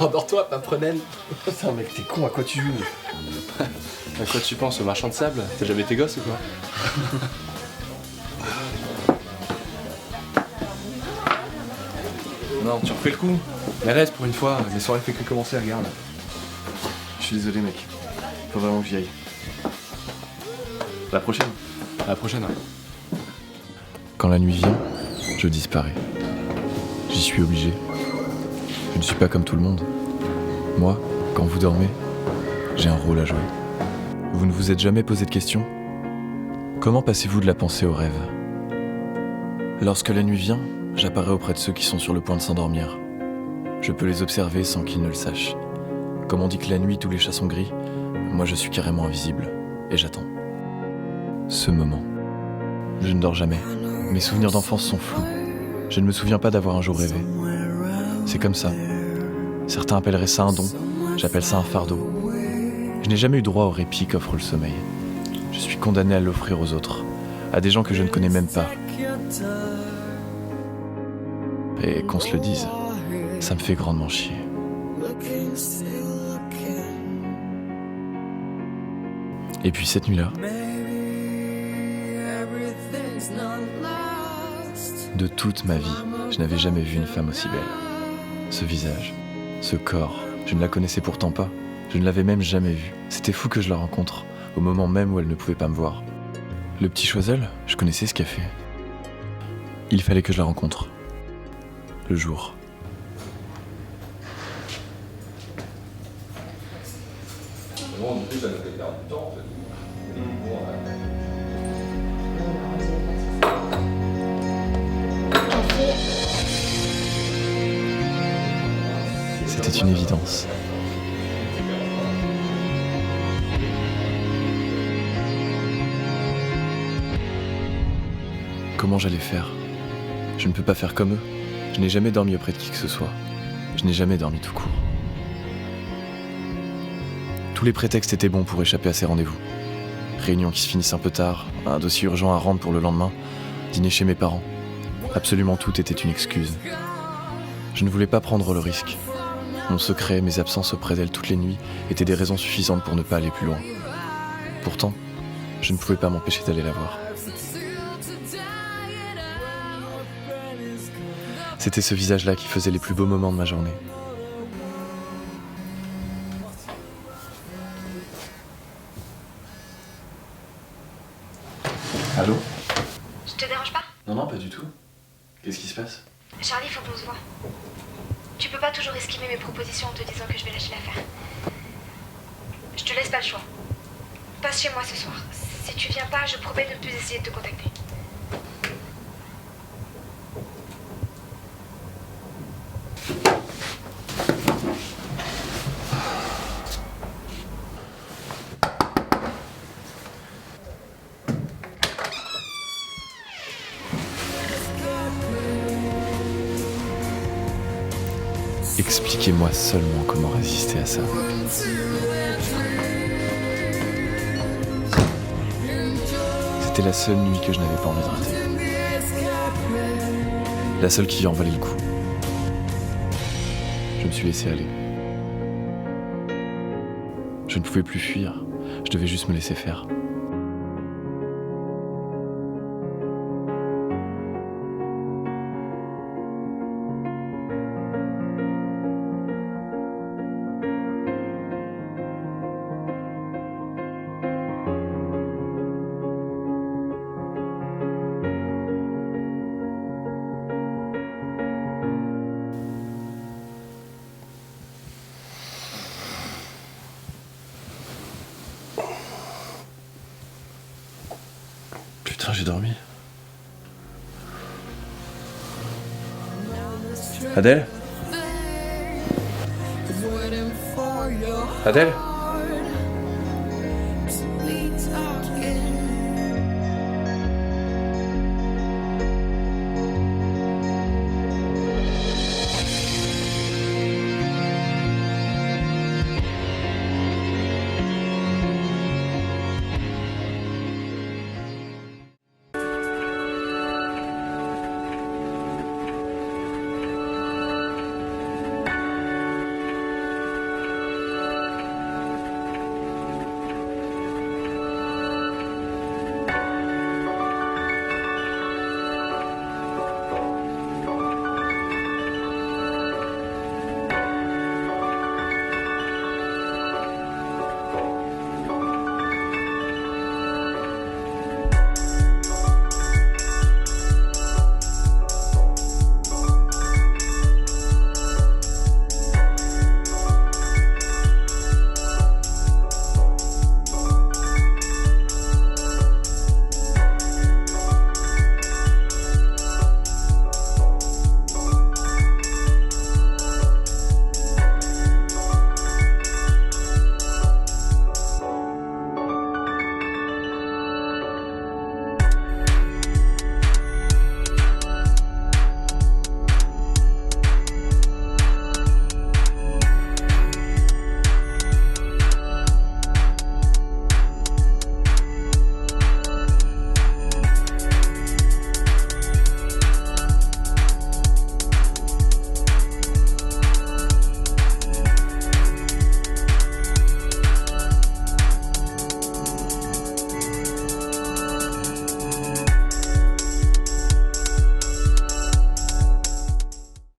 Endors-toi, pas prunelle. Putain mec, t'es con, à quoi tu joues? À quoi tu penses, au marchand de sable? T'as jamais été gosse ou quoi? Non, tu refais le coup. Mais reste pour une fois, mes soirées fait que commencer, regarde. Je suis désolé mec, faut vraiment que j'y aille. La prochaine. À la prochaine. Quand la nuit vient, je disparais. J'y suis obligé. Je ne suis pas comme tout le monde. Moi, quand vous dormez, j'ai un rôle à jouer. Vous ne vous êtes jamais posé de questions? Comment passez-vous de la pensée au rêve? Lorsque la nuit vient, j'apparais auprès de ceux qui sont sur le point de s'endormir. Je peux les observer sans qu'ils ne le sachent. Comme on dit que la nuit tous les chats sont gris, moi je suis carrément invisible, et j'attends. Ce moment. Je ne dors jamais. Mes souvenirs d'enfance sont flous. Je ne me souviens pas d'avoir un jour rêvé. C'est comme ça. Certains appelleraient ça un don, j'appelle ça un fardeau. Je n'ai jamais eu droit au répit qu'offre le sommeil. Je suis condamné à l'offrir aux autres, à des gens que je ne connais même pas. Et qu'on se le dise, ça me fait grandement chier. Et puis cette nuit-là, de toute ma vie, je n'avais jamais vu une femme aussi belle. Ce visage, ce corps, je ne la connaissais pourtant pas. Je ne l'avais même jamais vue. C'était fou que je la rencontre, au moment même où elle ne pouvait pas me voir. Le petit Choiseul, je connaissais ce café. Il fallait que je la rencontre. Le jour. C'était une évidence. Comment j'allais faire? Je ne peux pas faire comme eux. Je n'ai jamais dormi auprès de qui que ce soit. Je n'ai jamais dormi tout court. Tous les prétextes étaient bons pour échapper à ces rendez-vous. Réunions qui se finissent un peu tard, un dossier urgent à rendre pour le lendemain, dîner chez mes parents. Absolument tout était une excuse. Je ne voulais pas prendre le risque. Mon secret, mes absences auprès d'elle toutes les nuits étaient des raisons suffisantes pour ne pas aller plus loin. Pourtant, je ne pouvais pas m'empêcher d'aller la voir. C'était ce visage-là qui faisait les plus beaux moments de ma journée. Allô? Je te dérange pas? Non, pas du tout. Qu'est-ce qui se passe? Charlie, faut qu'on se voit. Tu peux pas toujours esquiver mes propositions en te disant que je vais lâcher l'affaire. Je te laisse pas le choix. Passe chez moi ce soir. Si tu viens pas, je promets de ne plus essayer de te contacter. Expliquez-moi seulement comment résister à ça. C'était la seule nuit que je n'avais pas envie de rater. La seule qui en valait le coup. Je me suis laissé aller. Je ne pouvais plus fuir. Je devais juste me laisser faire. Putain, j'ai dormi. Adèle? Adèle?